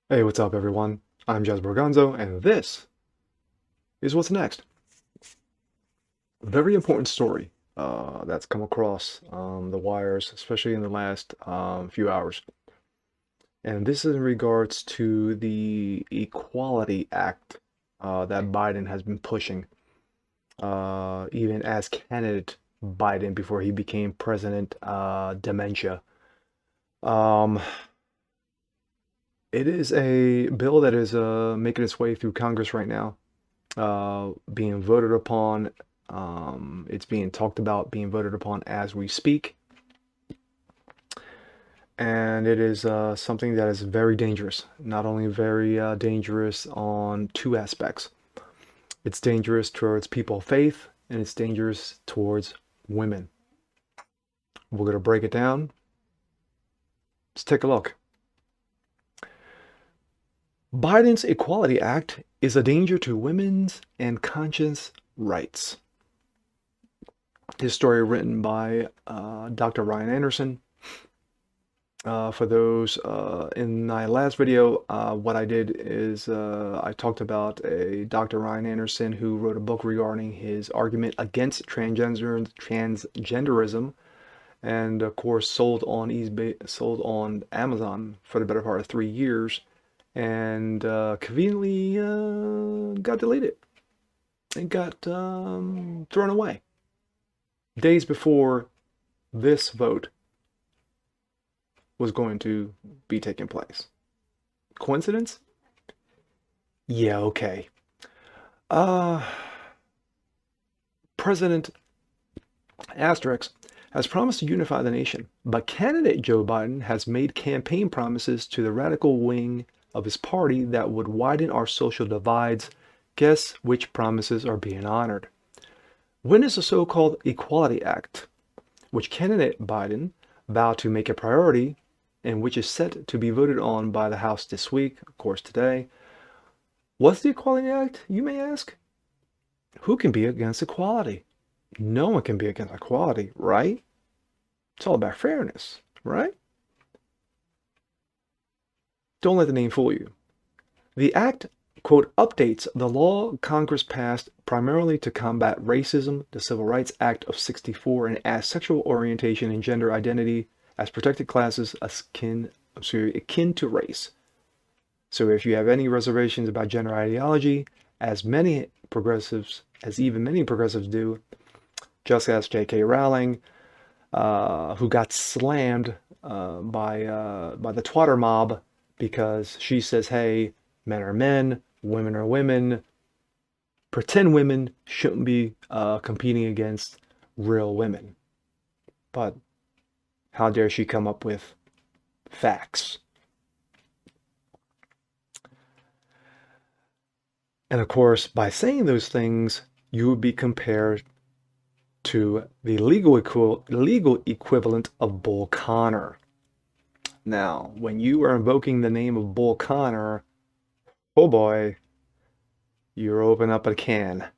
Hey, what's up, everyone? I'm Jazz Borganzo, and this is what's next. A very important story that's come across the wires, especially in the last few hours. And this is in regards to the Equality Act that Biden has been pushing, even as candidate Biden before he became president, dementia. Um, it is a bill that is making its way through Congress right now, being voted upon. It's being talked about, being voted upon as we speak. And it is something that is very dangerous. Not only very dangerous on two aspects. It's dangerous towards people of faith, and it's dangerous towards women. We're going to break it down. Let's take a look. Biden's Equality Act is a danger to women's and conscience rights. This story written by Dr. Ryan Anderson. For those in my last video, what I did is I talked about a Dr. Ryan Anderson who wrote a book regarding his argument against transgenderism, and of course sold on eBay, sold on Amazon for the better part of 3 years, and conveniently got deleted. It got thrown away days before this vote was going to be taking place. Coincidence? Yeah, okay. President Asterix has promised to unify the nation, but candidate Joe Biden has made campaign promises to the radical wing of his party that would widen our social divides. Guess which promises are being honored? When is the so-called Equality Act, which candidate Biden vowed to make a priority, and which is set to be voted on by the House this week, of course today? What's the Equality Act, you may ask? Who can be against equality? No one can be against equality, right? It's all about fairness, right? Don't let the name fool you. The act, quote, updates the law Congress passed primarily to combat racism, the Civil Rights Act of '64, and as sexual orientation and gender identity as protected classes akin to race. So if you have any reservations about gender ideology, as many progressives do, just as J.K. Rowling, who got slammed by the Twitter mob because she says, hey, men are men, women are women. Pretend women shouldn't be competing against real women. But how dare she come up with facts? And of course, by saying those things, you would be compared to the legal equivalent of Bull Connor. Now, when you are invoking the name of Bull Connor, oh boy, you're opening up a can. Let's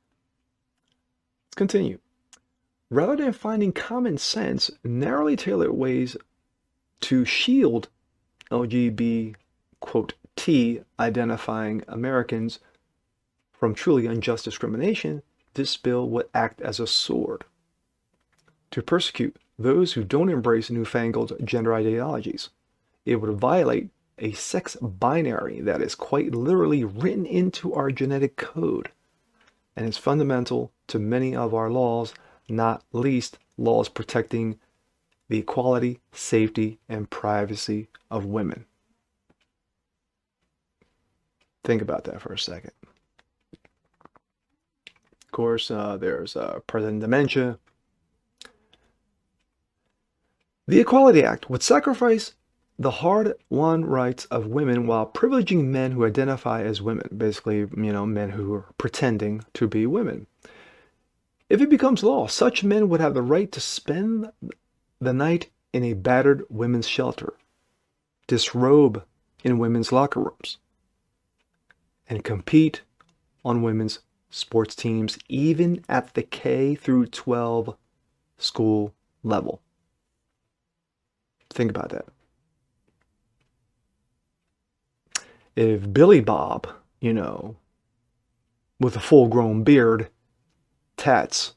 continue. Rather than finding common sense, narrowly tailored ways to shield LGBT, quote, T identifying Americans from truly unjust discrimination, this bill would act as a sword to persecute those who don't embrace newfangled gender ideologies. It would violate a sex binary that is quite literally written into our genetic code and is fundamental to many of our laws, not least laws protecting the equality, safety, and privacy of women. Think about that for a second. Of course, there's President Dementia. The Equality Act would sacrifice the hard-won rights of women while privileging men who identify as women, basically, men who are pretending to be women. If it becomes law, such men would have the right to spend the night in a battered women's shelter, disrobe in women's locker rooms, and compete on women's sports teams, even at the K through 12 school level. Think about that. If Billy Bob, with a full-grown beard, tats,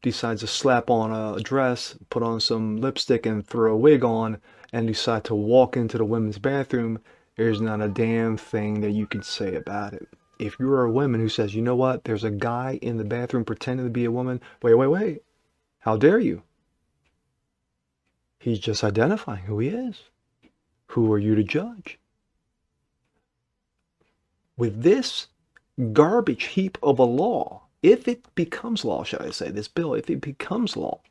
decides to slap on a dress, put on some lipstick, and throw a wig on, and decide to walk into the women's bathroom, there's not a damn thing that you can say about it. If you're a woman who says, you know what, there's a guy in the bathroom pretending to be a woman, wait, how dare you? He's just identifying who he is. Who are you to judge? With this garbage heap of a law, if it becomes law, should I say, this bill, if it becomes law,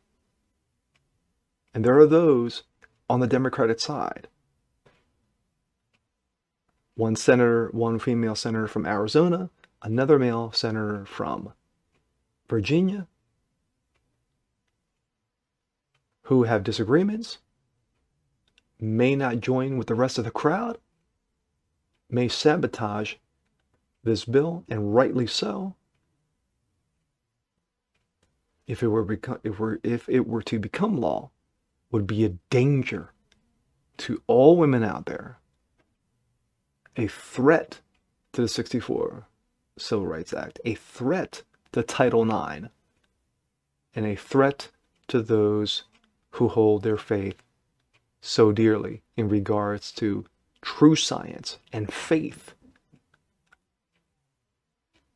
and there are those on the Democratic side, one senator, one female senator from Arizona, another male senator from Virginia, who have disagreements, may not join with the rest of the crowd, may sabotage this bill, and rightly so. If it were to become law, would be a danger to all women out there, a threat to the 64 Civil Rights Act, a threat to Title IX, and a threat to those who hold their faith so dearly in regards to true science and faith,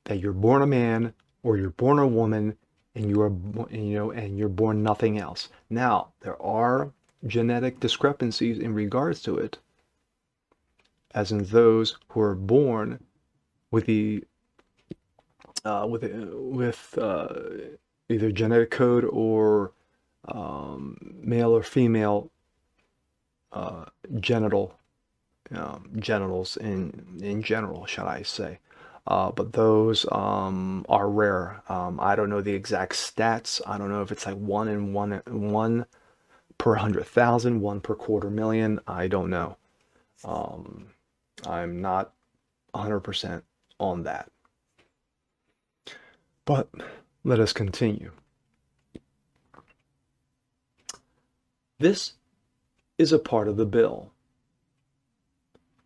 that you're born a man or you're born a woman and you're born nothing else. Now, there are genetic discrepancies in regards to it, as in those who are born with either genetic code or male or female genitals in general, shall I say. But those are rare. I don't know the exact stats. I don't know if it's like one per 100,000, one per 250,000. I don't know. I'm not 100% on that. But let us continue. This is a part of the bill.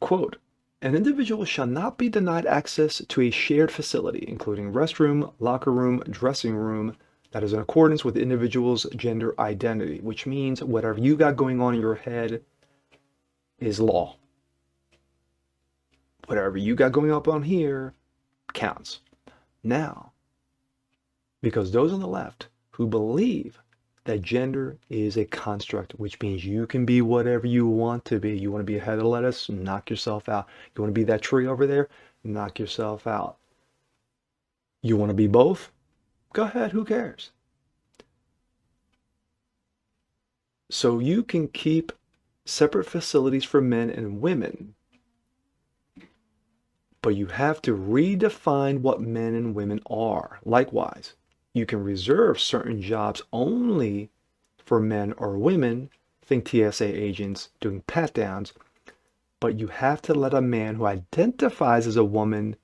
Quote, an individual shall not be denied access to a shared facility, including restroom, locker room, dressing room, that is in accordance with the individual's gender identity, which means whatever you got going on in your head is law. Whatever you got going up on here counts. Now, because those on the left who believe that gender is a construct, which means you can be whatever you want to be. You want to be a head of lettuce, knock yourself out. You want to be that tree over there, knock yourself out. You want to be both? Go ahead, who cares? So you can keep separate facilities for men and women, but you have to redefine what men and women are. Likewise, you can reserve certain jobs only for men or women, think TSA agents doing pat-downs, but you have to let a man who identifies as a woman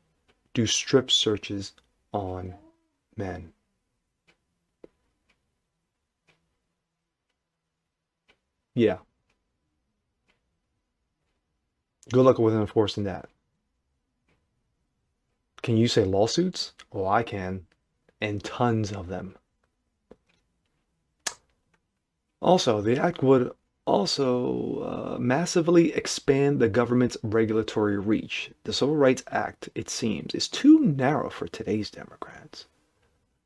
do strip searches on men. Yeah. Good luck with enforcing that. Can you say lawsuits? Oh, I can. And tons of them. Also, the act would also massively expand the government's regulatory reach. The Civil Rights Act, it seems, is too narrow for today's Democrats.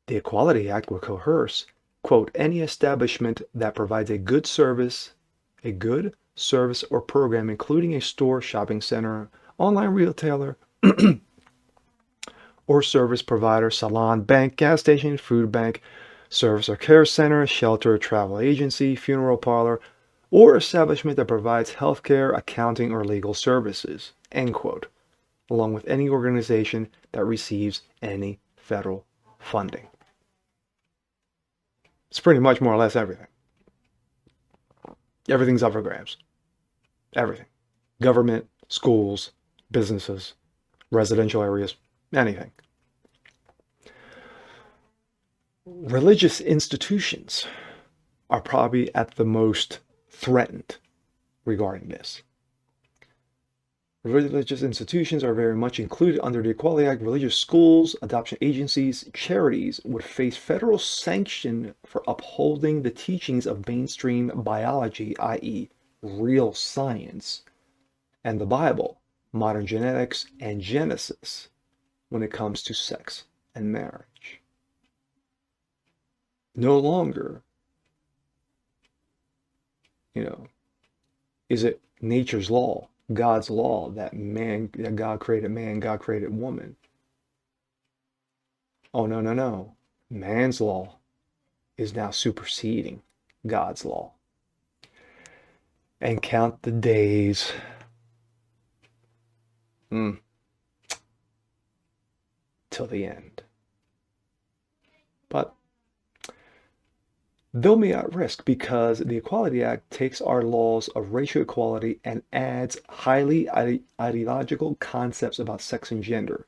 The Equality Act would coerce, quote, any establishment that provides a good service or program, including a store, shopping center, online retailer, or service provider, salon, bank, gas station, food bank, service or care center, shelter, travel agency, funeral parlor, or establishment that provides healthcare, accounting, or legal services, end quote, along with any organization that receives any federal funding. It's pretty much more or less everything. Everything's up for grabs. Everything. Government, schools, businesses, residential areas, anything. religious institutions are probably at the most threatened regarding this. Religious institutions are very much included under the Equality Act. Religious schools, adoption agencies, charities would face federal sanction for upholding the teachings of mainstream biology, i.e., real science, and the Bible, modern genetics, and Genesis when it comes to sex and marriage. No longer, is it nature's law, God's law, that God created man, God created woman. Oh, no, no, no. Man's law is now superseding God's law. And count the days. Till the end. But they'll be at risk because the Equality Act takes our laws of racial equality and adds highly ideological concepts about sex and gender.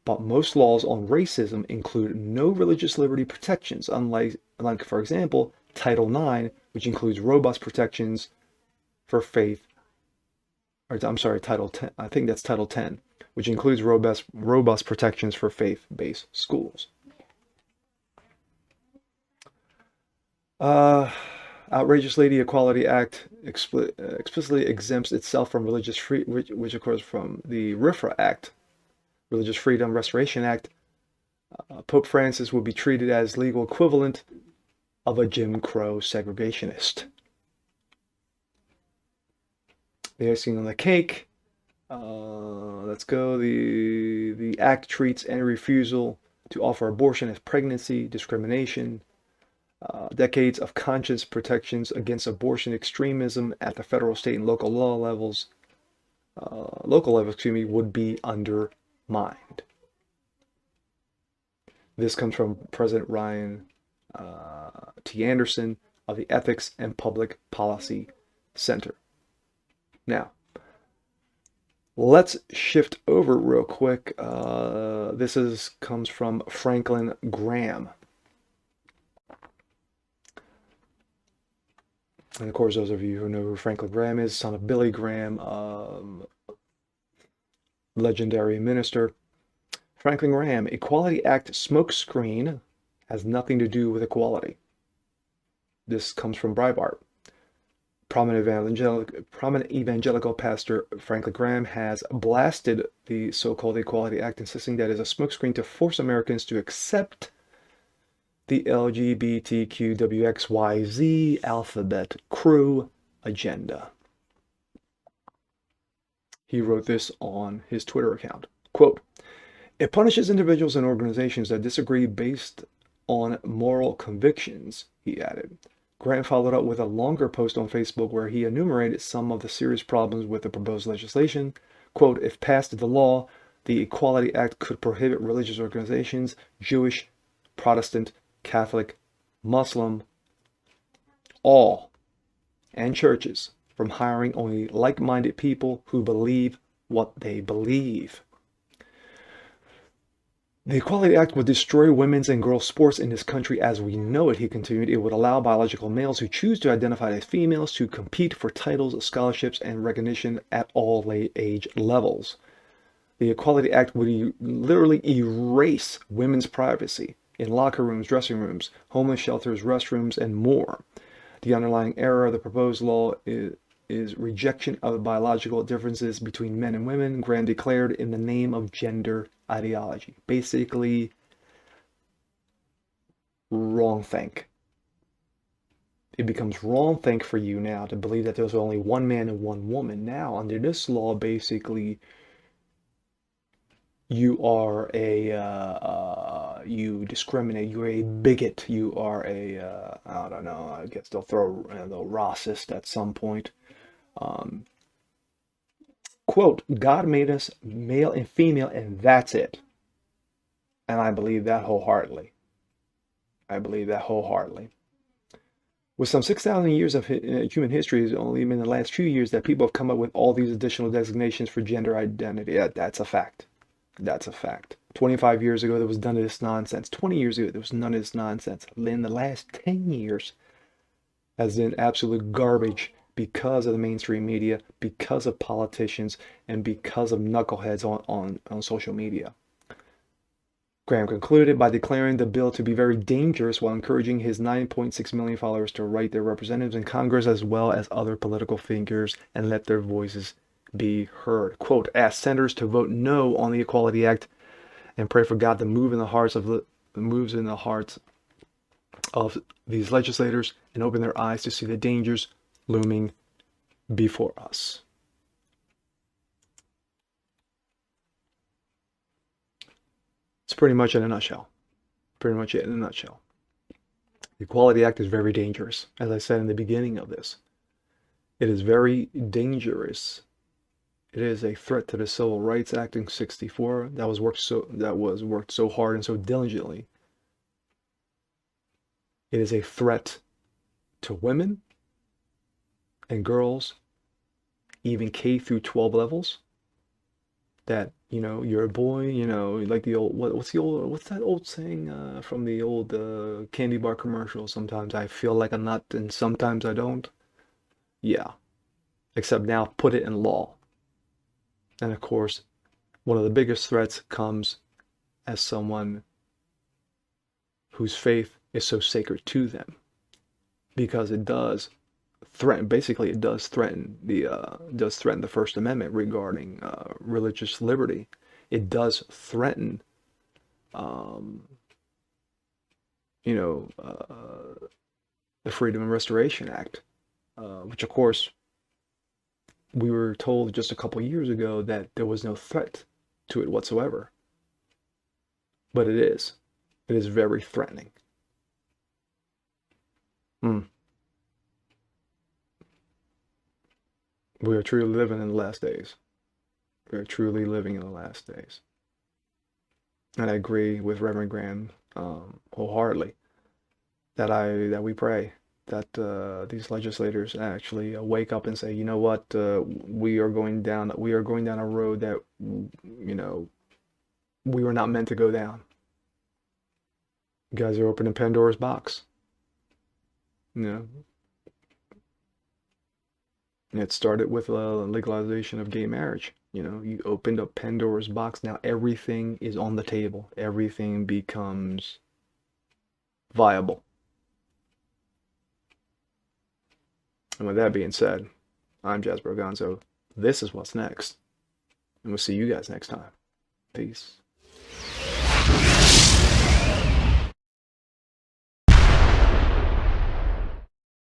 But most laws on racism include no religious liberty protections, unlike, for example, Title IX, which includes robust protections for faith, or I'm sorry, Title 10, I think that's Title 10, which includes robust protections for faith-based schools. Outrageously, the Equality Act explicitly exempts itself from religious freedom, which of course from the RFRA Act, Religious Freedom Restoration Act. Pope Francis would be treated as legal equivalent of a Jim Crow segregationist. The icing on the cake. Let's go. The act treats any refusal to offer abortion as pregnancy discrimination. Decades of conscience protections against abortion extremism at the federal, state, and local law levels, would be undermined. This comes from President Ryan T. Anderson of the Ethics and Public Policy Center. Now, let's shift over real quick. This comes from Franklin Graham. And of course, those of you who know who Franklin Graham is, son of Billy Graham, legendary minister. Franklin Graham, Equality Act smokescreen has nothing to do with equality. This comes from Breitbart. Prominent evangelical pastor Franklin Graham has blasted the so-called Equality Act, insisting that it is a smokescreen to force Americans to accept the LGBTQWXYZ alphabet crew agenda. He wrote this on his Twitter account. Quote, "It punishes individuals and organizations that disagree based on moral convictions," he added. Graham followed up with a longer post on Facebook where he enumerated some of the serious problems with the proposed legislation. Quote, "If passed into law, the Equality Act could prohibit religious organizations, Jewish, Protestant, Catholic, Muslim, all, and churches from hiring only like-minded people who believe what they believe. The Equality Act would destroy women's and girls' sports in this country as we know it," he continued. "It would allow biological males who choose to identify as females to compete for titles, scholarships, and recognition at all age levels. The Equality Act would literally erase women's privacy in locker rooms, dressing rooms, homeless shelters, restrooms, and more. The underlying error of the proposed law is rejection of biological differences between men and women," Graham declared, "in the name of gender ideology." Basically, wrong think. It becomes wrong think for you now to believe that there's only one man and one woman. Now, under this law, basically, you are you discriminate, you're a bigot, you are I don't know, I guess they'll throw the racist at some point. Quote, "God made us male and female, and that's it." And I believe that wholeheartedly. With some 6,000 years of human history, it's only been in the last few years that people have come up with all these additional designations for gender identity. That's a fact. That's a fact. 25 years ago, there was none of this nonsense. 20 years ago, there was none of this nonsense. In the last 10 years, has been absolute garbage because of the mainstream media, because of politicians, and because of knuckleheads on social media. Graham concluded by declaring the bill to be very dangerous while encouraging his 9.6 million followers to write their representatives in Congress as well as other political figures and let their voices be heard. Quote, ask senators to vote no on the Equality Act and pray for God to move in the hearts of these legislators and open their eyes to see the dangers looming before us. It's pretty much in a nutshell. Pretty much it in a nutshell. The Equality Act is very dangerous, as I said in the beginning of this. It is very dangerous. It is a threat to the Civil Rights Act in '64 that was worked so hard and so diligently. It is a threat to women and girls, even K through 12 levels. That, you know, you're a boy, you know, like the old, what's that old saying from the old candy bar commercial? Sometimes I feel like a nut and sometimes I don't. Yeah, except now put it in law. And of course, one of the biggest threats comes as someone whose faith is so sacred to them, because it does threaten, basically it does threaten the First Amendment regarding religious liberty. It does threaten you know, the Freedom and Restoration Act, which of course we were told just a couple years ago that there was no threat to it whatsoever. But it is. It is very threatening. Mm. We are truly living in the last days. We are truly living in the last days. And I agree with Reverend Graham wholeheartedly that we pray that these legislators actually wake up and say, you know what, we are going down a road that, you know, we were not meant to go down. You guys are opening Pandora's box. You know, it started with legalization of gay marriage. You know, you opened up Pandora's box. Now everything is on the table. Everything becomes viable. And with that being said, I'm Jasper Gonzo. This is what's next. And we'll see you guys next time. Peace.